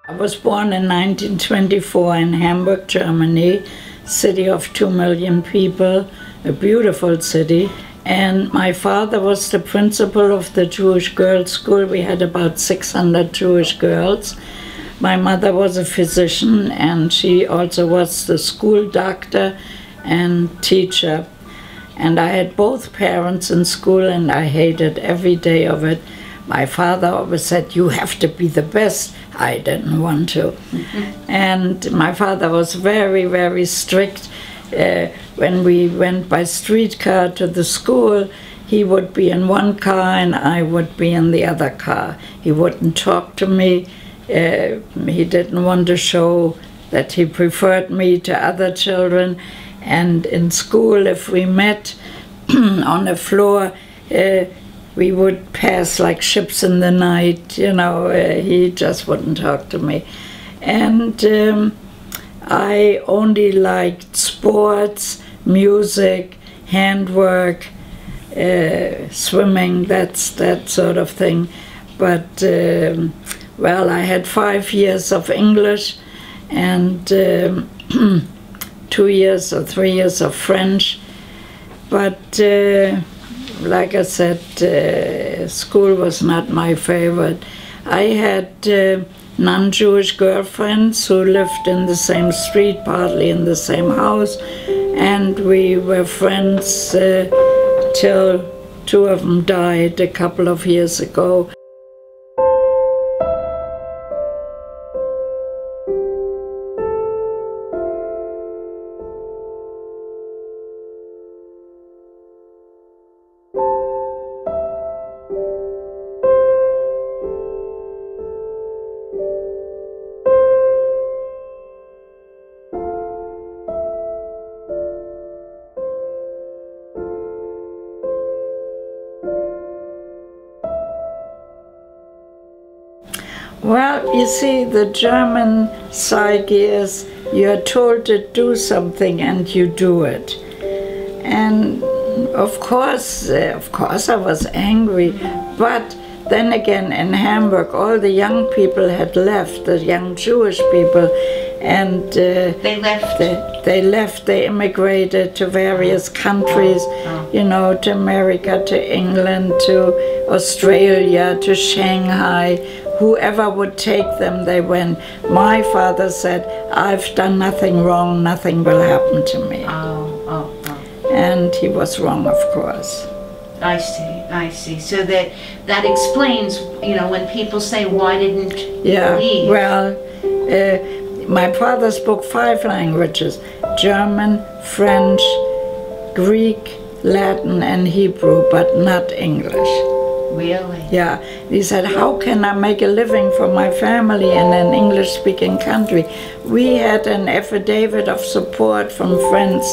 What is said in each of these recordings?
I was born in 1924 in Hamburg, Germany, city of 2 million people, a beautiful city. And my father was the principal of the Jewish girls' school. We had about 600 Jewish girls. My mother was a physician, and she also was the school doctor and teacher. And I had both parents in school, and I hated every day of it. My father always said, "You have to be the best." I didn't want to. And my father was very, very strict. When we went by streetcar to the school, he would be in one car and I would be in the other car. He wouldn't talk to me. He didn't want to show that he preferred me to other children. And in school, if we met on the floor, we would pass like ships in the night, you know. He just wouldn't talk to me. And I only liked sports, music, handwork, swimming, that sort of thing. But, well, I had 5 years of English and 2 years or 3 years of French. But like I said, school was not my favorite. I had non-Jewish girlfriends who lived in the same street, partly in the same house, and we were friends till 2 of them died a couple of years ago. Well, you see, the German psyche is you're told to do something and you do it. And of course I was angry, but then again in Hamburg all the young people had left, the young Jewish people, and they left. They immigrated to various countries, you know, to America, to England, to Australia, to Shanghai. Whoever would take them, they went. My father said, "I've done nothing wrong, nothing will happen to me." And he was wrong, of course. I see. So that explains, you know, when people say, "Why didn't you leave?" Well, my father spoke 5 languages: German, French, Greek, Latin, and Hebrew, but not English. Really? Yeah. He said, "How can I make a living for my family in an English-speaking country?" We had an affidavit of support from friends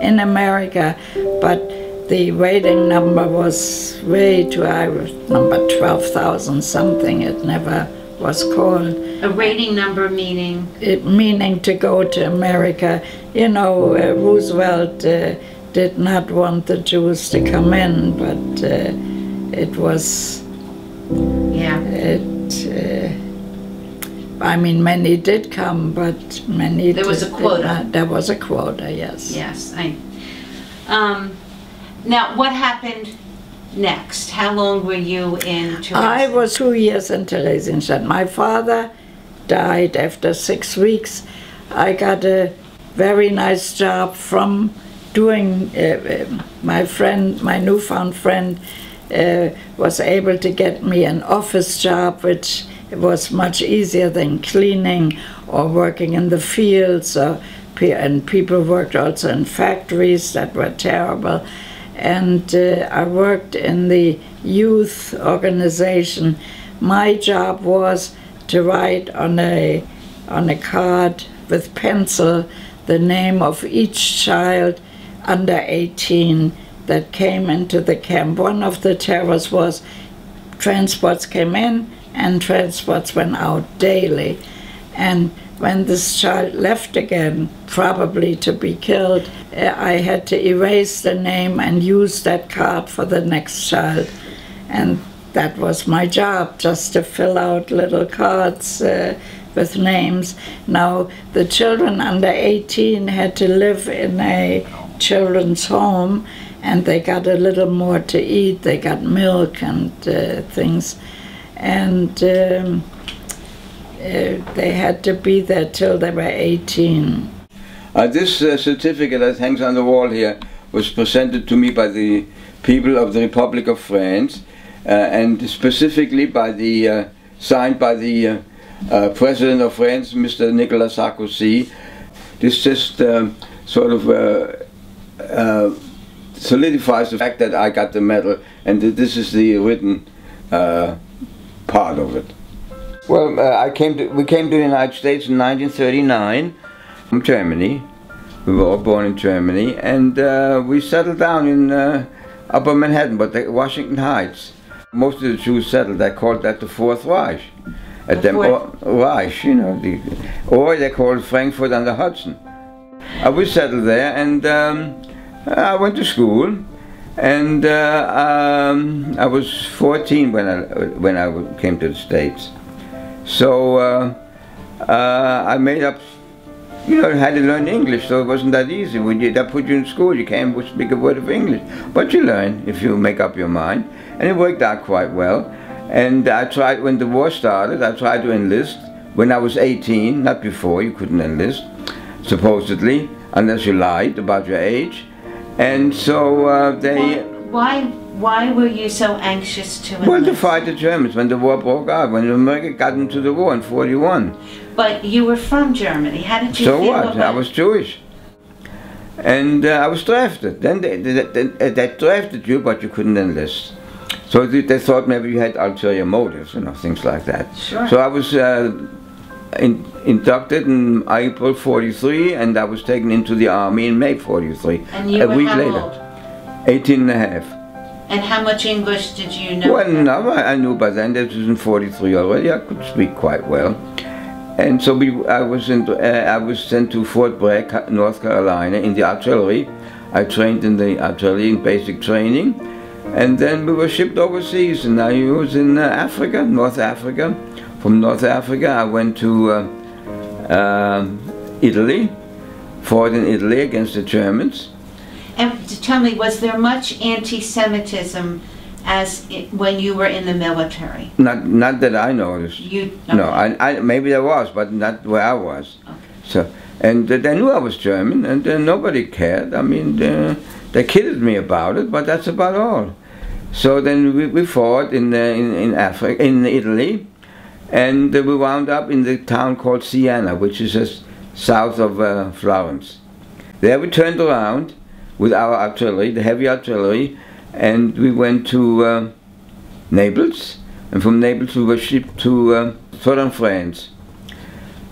in America, but the waiting number was way too high, number 12,000 something. It never was called. A rating number meaning? Meaning to go to America. You know, Roosevelt did not want the Jews to come in, but it was, I mean, many did come, but many There was a quota. There was a quota, yes. Yes. Now, what happened next? How long were you in Theresienstadt? I was 2 years in Theresienstadt. My father died after 6 weeks. I got a very nice job from doing, my newfound friend, was able to get me an office job, which was much easier than cleaning or working in the fields. And people worked also in factories that were terrible. And I worked in the youth organization. My job was to write on a card with pencil the name of each child under 18 that came into the camp. One of the terrors was transports came in and transports went out daily. And when this child left again, probably to be killed, I had to erase the name and use that card for the next child. And that was my job, just to fill out little cards with names. Now, the children under 18 had to live in a children's home, and they got a little more to eat. They got milk and things. And they had to be there till they were 18. This certificate that hangs on the wall here was presented to me by the people of the Republic of France, and specifically by the signed by the President of France, Mr. Nicolas Sarkozy. This just sort of solidifies the fact that I got the medal, and that this is the written part of it. Well, we came to the United States in 1939 from Germany. We were all born in Germany, and we settled down in Upper Manhattan, but Washington Heights. Most of the Jews settled. They called that the Fourth Reich. Reich, you know, or they called it Frankfurt on the Hudson. We settled there, and I went to school, and I was 14 when I came to the States. So I made up, you know, had to learn English, so it wasn't that easy. When they put you in school, you can't speak a word of English, but you learn if you make up your mind, and it worked out quite well. And I tried, when the war started, I tried to enlist when I was 18, not before. You couldn't enlist, supposedly, unless you lied about your age. And so Why were you so anxious to enlist? Well, to fight the Germans when the war broke out, when America got into the war in '41. But you were from Germany. How did you feel about it? So what? I was Jewish. And I was drafted. Then they drafted you, but you couldn't enlist. So they thought maybe you had ulterior motives, you know, things like that. Sure. So I was inducted in April '43, and I was taken into the army in May '43. And you were how old? 18 and a half. And how much English did you know? Well, no, I knew by then. This was in '43 already. I could speak quite well. And so I was sent to Fort Bragg, North Carolina, in the artillery. I trained in the artillery in basic training. And then we were shipped overseas, and I was in Africa, North Africa. From North Africa, I went to Italy, fought in Italy against the Germans. And tell me, was there much anti-Semitism when you were in the military? Not that I noticed. Okay. No, maybe there was, but not where I was. Okay. So, and they knew I was German, and nobody cared. I mean, they kidded me about it, but that's about all. So then we fought in Italy, and we wound up in the town called Siena, which is just south of Florence. There we turned around with our artillery, the heavy artillery, and we went to Naples, and from Naples we were shipped to southern France.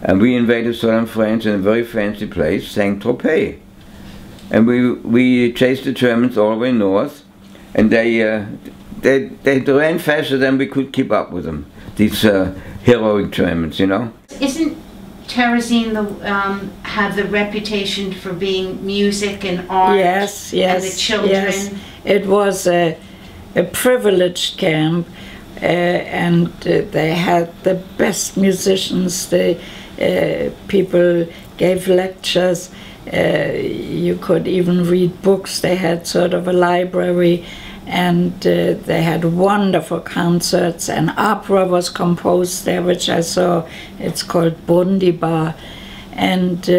And we invaded southern France in a very fancy place, Saint-Tropez. And we chased the Germans all the way north, and they ran faster than we could keep up with them, these heroic Germans, you know. Isn't Terezin have the reputation for being music and art? Yes, and the children? Yes. It was a privileged camp, and they had the best musicians. The people gave lectures. You could even read books. They had sort of a library, and they had wonderful concerts, and opera was composed there, which I saw. It's called Bundibar. And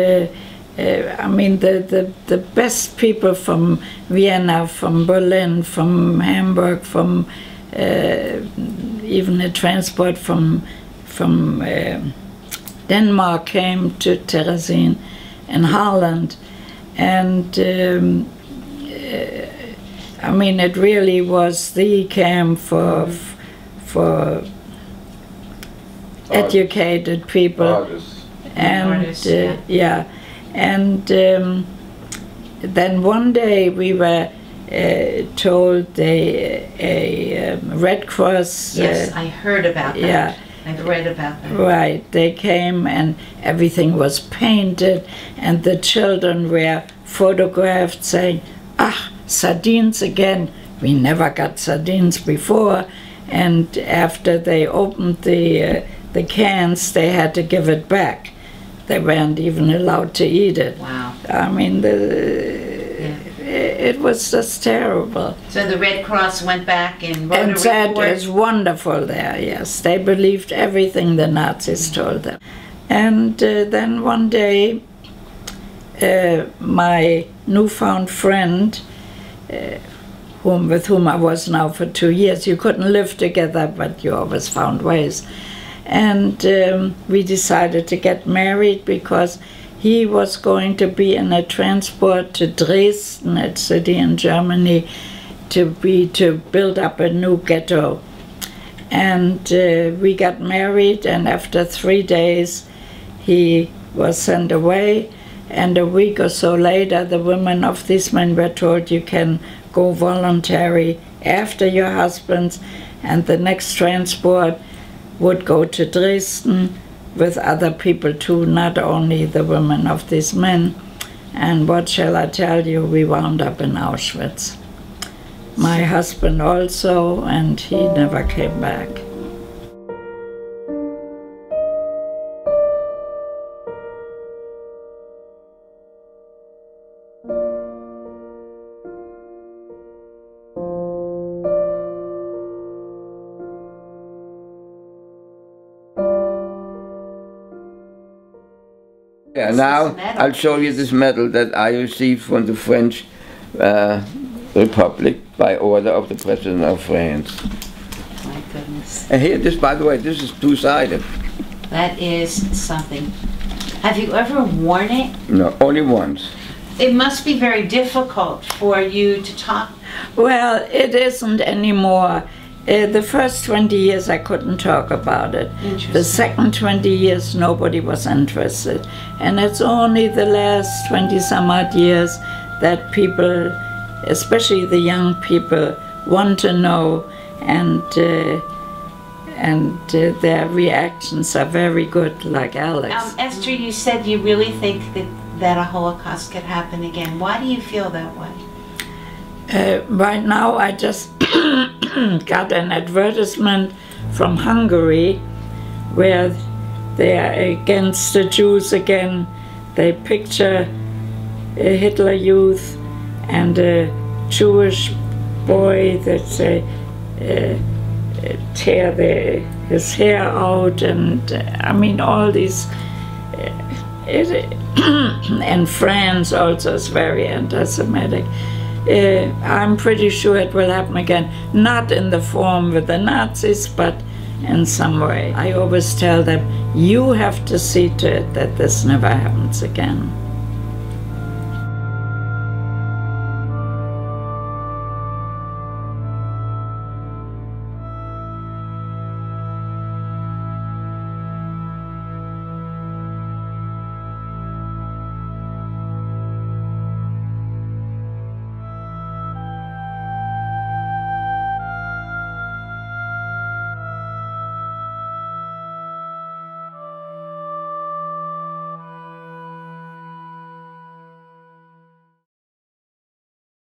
I mean, the best people from Vienna, from Berlin, from Hamburg, from even a transport from Denmark came to Terezin in Holland. And I mean, it really was the camp for educated people. Artists. And Artists, yeah. And then one day we were told a Red Cross. Yes, I heard about that. Yeah. I've read about that. Right, they came and everything was painted, and the children were photographed saying, "Ah, sardines again. We never got sardines before." And after they opened the the cans, they had to give it back. They weren't even allowed to eat it. Wow. I mean, it was just terrible. So the Red Cross went back and wrote a report? And that was wonderful there, yes. They believed everything the Nazis told them. And then one day, my newfound friend, with whom I was now for 2 years, you couldn't live together, but you always found ways. And we decided to get married because he was going to be in a transport to Dresden, a city in Germany, to build up a new ghetto. And we got married, and after 3 days he was sent away, and a week or so later the women of these men were told, you can go voluntary after your husbands, and the next transport would go to Dresden with other people too, not only the women of these men. And what shall I tell you, we wound up in Auschwitz. My husband also, and he never came back. Yeah, now I'll show you this medal that I received from the French Republic by order of the President of France. My goodness. And here, this, by the way, this is two-sided. That is something. Have you ever worn it? No, only once. It must be very difficult for you to talk. Well, it isn't anymore. The first 20 years I couldn't talk about it. The second 20 years nobody was interested. And it's only the last 20 some odd years that people, especially the young people, want to know, and their reactions are very good, like Alex. Esther, you said you really think that a Holocaust could happen again. Why do you feel that way? Right now I just got an advertisement from Hungary where they are against the Jews again. They picture a Hitler Youth and a Jewish boy that they tear his hair out, and I mean all these. And France also is very anti-Semitic. I'm pretty sure it will happen again, not in the form with the Nazis, but in some way. I always tell them, you have to see to it that this never happens again.